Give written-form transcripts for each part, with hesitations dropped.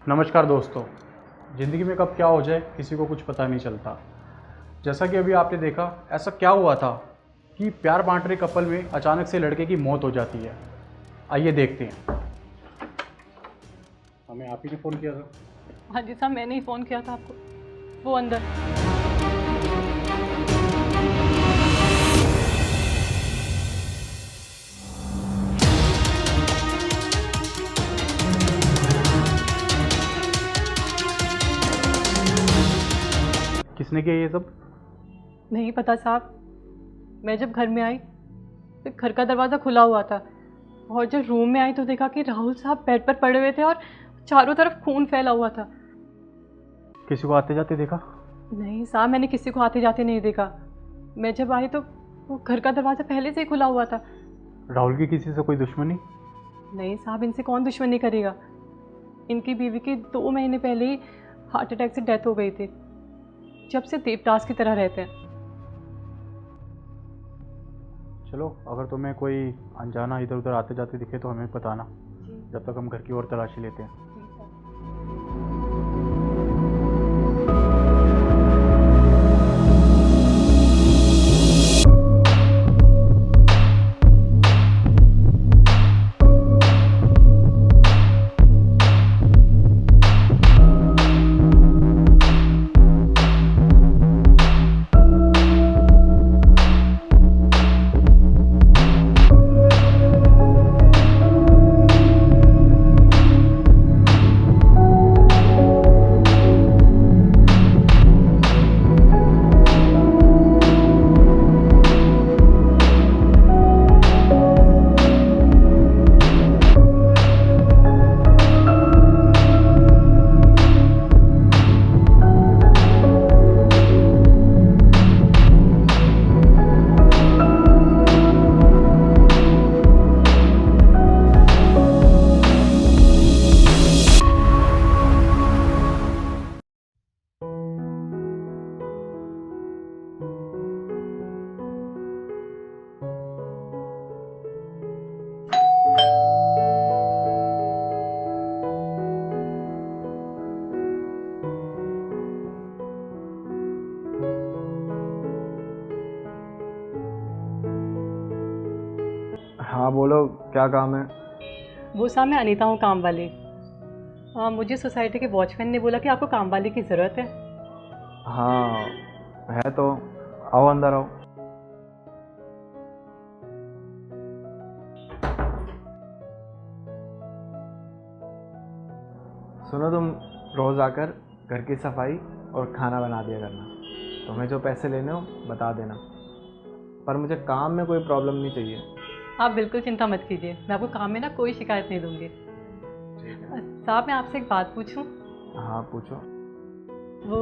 नमस्कार दोस्तों। ज़िंदगी में कब क्या हो जाए किसी को कुछ पता नहीं चलता। जैसा कि अभी आपने देखा, ऐसा क्या हुआ था कि प्यार बांट रहे कपल में अचानक से लड़के की मौत हो जाती है। आइए देखते हैं। हमें आप ही ने फ़ोन किया था। हाँ जी साहब, मैंने ही फ़ोन किया था आपको। वो अंदर। किसने किया ये सब? नहीं पता साहब। मैं जब घर में आई तो घर का दरवाज़ा खुला हुआ था, और जब रूम में आई तो देखा कि राहुल साहब बेड पर पड़े हुए थे और चारों तरफ खून फैला हुआ था। किसी को आते जाते देखा? नहीं साहब, मैंने किसी को आते जाते नहीं देखा। मैं जब आई तो वो घर का दरवाज़ा पहले से ही खुला हुआ था। राहुल की किसी से कोई दुश्मनी? नहीं साहब, इनसे कौन दुश्मनी करेगा। इनकी बीवी की 2 महीने पहले ही हार्ट अटैक से डेथ हो गई थी। जब से देवदास की तरह रहते हैं। चलो, अगर तुम्हें कोई अनजाना इधर उधर आते जाते दिखे तो हमें बताना, जी जब तक हम घर की ओर तलाशी लेते हैं। जी सर। हाँ बोलो, क्या काम है? वो साहब, मैं अनीता हूँ, काम वाली। मुझे सोसाइटी के वॉचमैन ने बोला कि आपको काम वाले की ज़रूरत है। हाँ है तो, आओ अंदर आओ। सुनो, तुम रोज़ आकर घर की सफाई और खाना बना दिया करना। तुम्हें जो पैसे लेने हो बता देना, पर मुझे काम में कोई प्रॉब्लम नहीं चाहिए। आप बिल्कुल चिंता मत कीजिए, मैं आपको काम में ना कोई शिकायत नहीं दूंगी। साहब, मैं आपसे एक बात पूछूं? हाँ पूछो। वो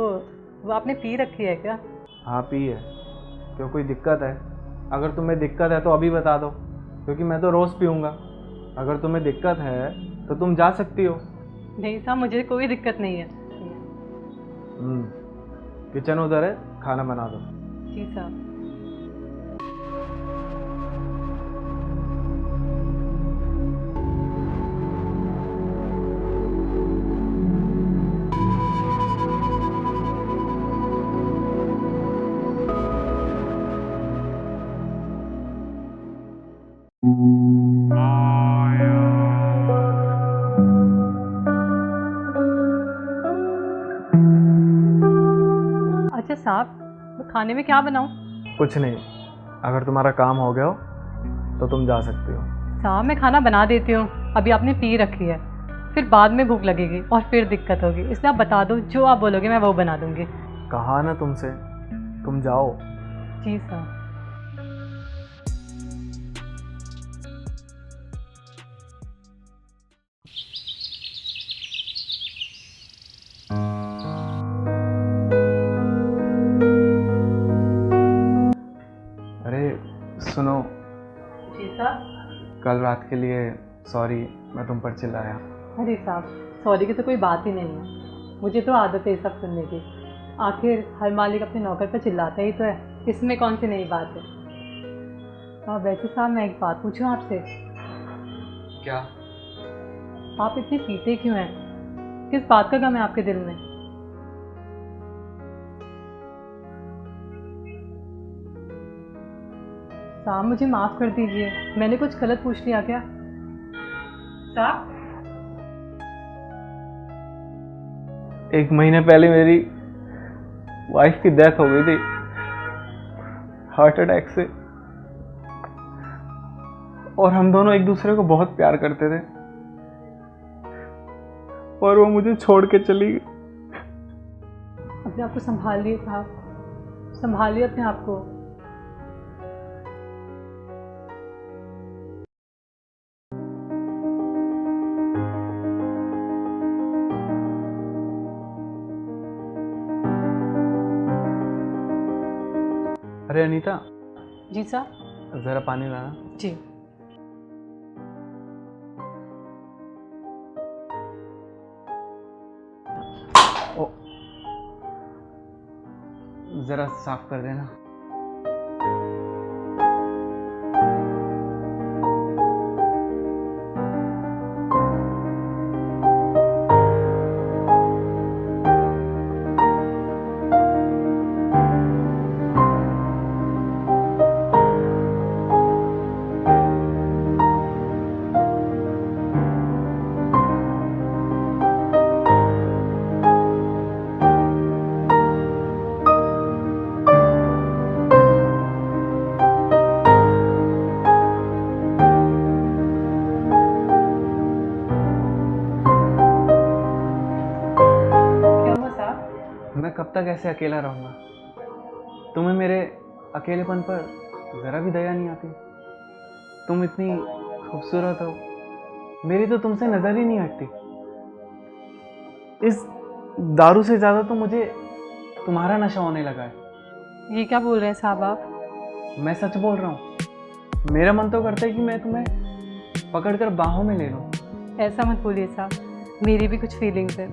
वो आपने पी रखी है क्या? हाँ पी है। क्यों, कोई दिक्कत है? अगर तुम्हें दिक्कत है तो अभी बता दो, क्योंकि मैं तो रोज़ पीऊँगा। अगर तुम्हें दिक्कत है तो तुम जा सकती हो। नहीं साहब, मुझे कोई दिक्कत नहीं है। किचन उधर है, खाना बना दो। जी साहब। अच्छा साहब, मैं खाने में क्या बनाऊं? कुछ नहीं, अगर तुम्हारा काम हो गया हो तो तुम जा सकती हो। साहब, मैं खाना बना देती हूँ। अभी आपने पी रखी है, फिर बाद में भूख लगेगी और फिर दिक्कत होगी, इसलिए आप बता दो, जो आप बोलोगे मैं वो बना दूंगी। कहा ना तुमसे, तुम जाओ। जी साहब। अरे सुनो, जी साहब। कल रात के लिए सॉरी, मैं तुम पर चिल्लाया। अरे साहब, सॉरी की तो कोई बात ही नहीं है। मुझे तो आदत है ये सब सुनने की। आखिर हर मालिक अपने नौकर पर चिल्लाता ही तो है, इसमें कौन सी नई बात है। वैसे साहब, मैं एक बात पूछूं आपसे? क्या? आप इतने पीते क्यों हैं? किस बात का गम है आपके दिल में? साहब मुझे माफ कर दीजिए, मैंने कुछ गलत पूछ लिया क्या? साहब 1 महीने पहले मेरी वाइफ की डेथ हो गई थी हार्ट अटैक से, और हम दोनों एक दूसरे को बहुत प्यार करते थे, और वो मुझे छोड़ के चली गई। अपने आप को संभालिए साहब, संभालिए अपने आप को। अरे अनीता, जी साहब। ज़रा पानी लाना। जी। ओ, ज़रा साफ कर देना। मैं कब तक ऐसे अकेला रहूँगा? तुम्हें मेरे अकेलेपन पर ज़रा भी दया नहीं आती? तुम इतनी खूबसूरत हो, मेरी तो तुमसे नज़र ही नहीं हटती। इस दारू से ज़्यादा तो मुझे तुम्हारा नशा होने लगा है। ये क्या बोल रहे हैं साहब आप? मैं सच बोल रहा हूँ। मेरा मन तो करता है कि मैं तुम्हें पकड़कर बाहों में ले लूँ। ऐसा मत बोलिए साहब, मेरी भी कुछ फीलिंग्स है,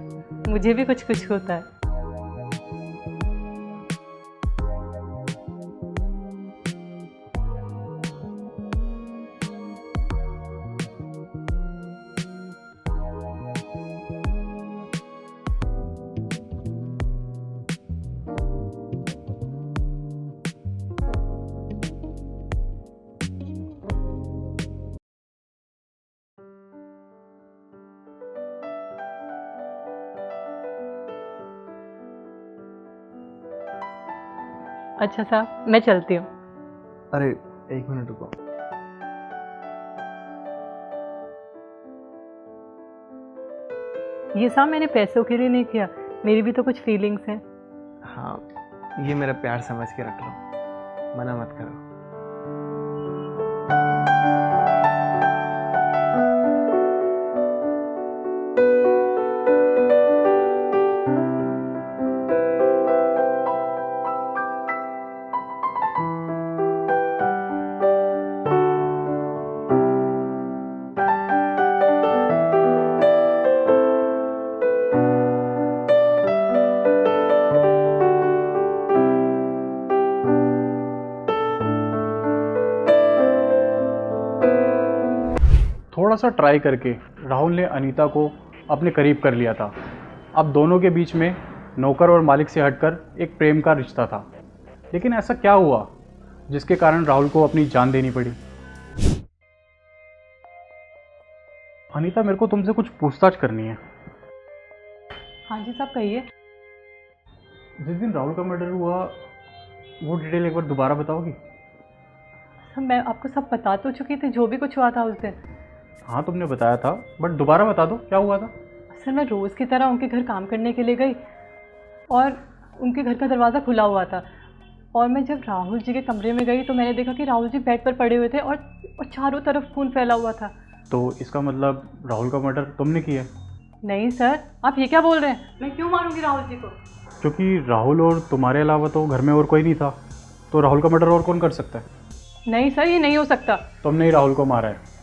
मुझे भी कुछ कुछ होता है। अच्छा साहब, मैं चलती हूँ। अरे 1 मिनट रुको। ये साहब मैंने पैसों के लिए नहीं किया, मेरी भी तो कुछ फीलिंग्स हैं। हाँ, ये मेरा प्यार समझ के रख लो, मना मत करो। थोड़ा सा ट्राई करके राहुल ने अनीता को अपने करीब कर लिया था। अब दोनों के बीच में नौकर और मालिक से हटकर एक प्रेम का रिश्ता था। लेकिन ऐसा क्या हुआ जिसके कारण राहुल को अपनी जान देनी पड़ी? अनीता, मेरे को तुमसे कुछ पूछताछ करनी है। हाँ जी साहब, कहिए। जिस दिन राहुल का मर्डर हुआ वो डिटेल एक बार दोबारा बताओगी? सर मैं आपको सब बता तो चुकी थी, जो भी कुछ हुआ था उस दिन। हाँ, तुमने बताया था, बट दोबारा बता दो क्या हुआ था। सर मैं रोज़ की तरह उनके घर काम करने के लिए गई और उनके घर का दरवाज़ा खुला हुआ था, और मैं जब राहुल जी के कमरे में गई तो मैंने देखा कि राहुल जी बेड पर पड़े हुए थे और चारों तरफ खून फैला हुआ था। तो इसका मतलब राहुल का मर्डर तुमने किया है? नहीं सर, आप ये क्या बोल रहे हैं? मैं क्यों मारूंगी राहुल जी को? क्योंकि राहुल और तुम्हारे अलावा तो घर में और कोई नहीं था, तो राहुल का मर्डर और कौन कर सकता है? नहीं सर, ये नहीं हो सकता। तुमने ही राहुल को मारा है।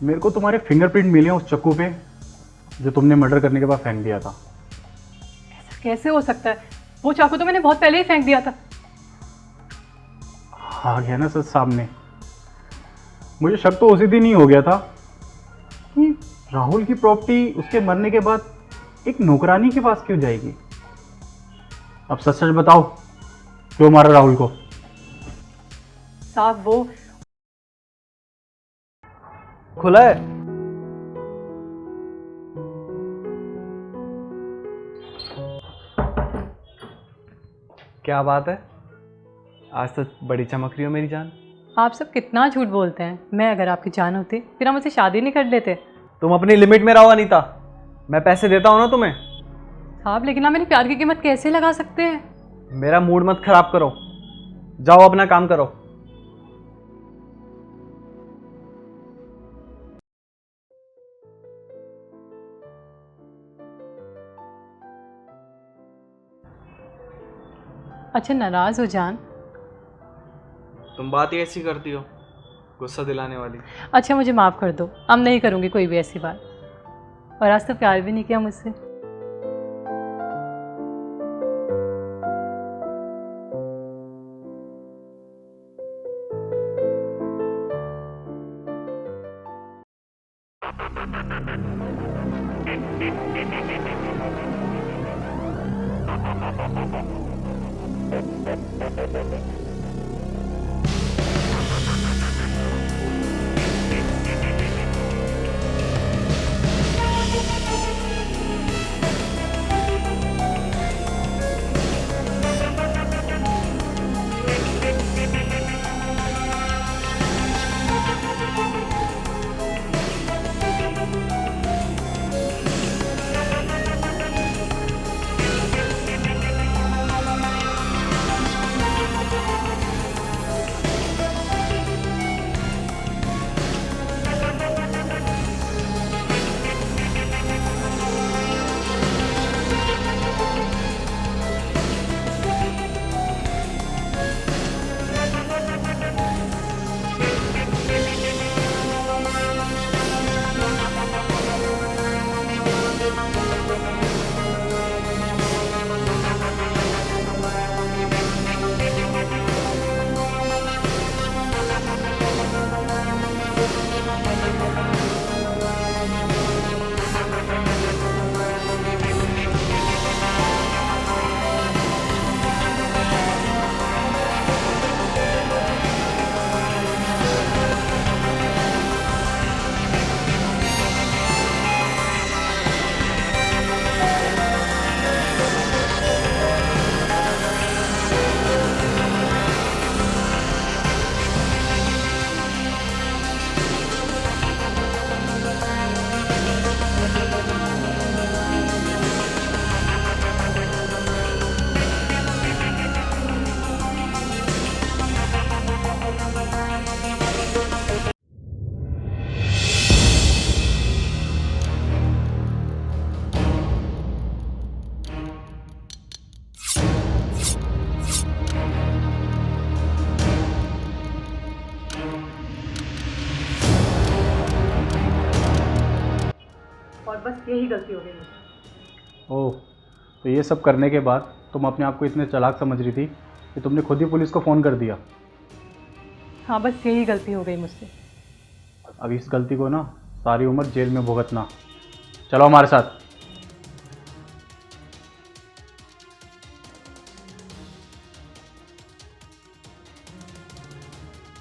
मेरे को तुम्हारे फिंगरप्रिंट मिले हैं उस चाकू पे जो तुमने मर्डर करने के बाद फेंक दिया था। ऐसा कैसे हो सकता है? वो चाकू तो मैंने बहुत पहले ही फेंक दिया था। आ गया ना सच सामने। मुझे शक तो उसी दिन ही हो गया था कि राहुल की प्रॉपर्टी उसके मरने के बाद एक नौकरानी के पास क्यों जाएगी? अब सच सच बताओ, क्यों मारा राहुल को? साहब वो खुला है। क्या बात है, आज तो बड़ी चमक रही हो मेरी जान। आप सब कितना झूठ बोलते हैं। मैं अगर आपकी जान होती फिर हम मुझसे शादी नहीं कर लेते। तुम अपनी लिमिट में रहो अनीता, मैं पैसे देता हूँ ना तुम्हें। साहब लेकिन आप मेरे प्यार की कीमत कैसे लगा सकते हैं? मेरा मूड मत खराब करो, जाओ अपना काम करो। अच्छा नाराज़ हो जान? तुम बात ही ऐसी करती हो, गुस्सा दिलाने वाली। अच्छा मुझे माफ़ कर दो, अब नहीं करूँगी कोई भी ऐसी बात। और आज तो प्यार भी नहीं किया मुझसे। और बस यही गलती हो गई मुझसे। ओह, तो ये सब करने के बाद तुम अपने आप को इतने चालाक समझ रही थी कि तुमने खुद ही पुलिस को फ़ोन कर दिया। हाँ बस यही गलती हो गई मुझसे। अब इस गलती को ना सारी उम्र जेल में भुगतना। चलो हमारे साथ।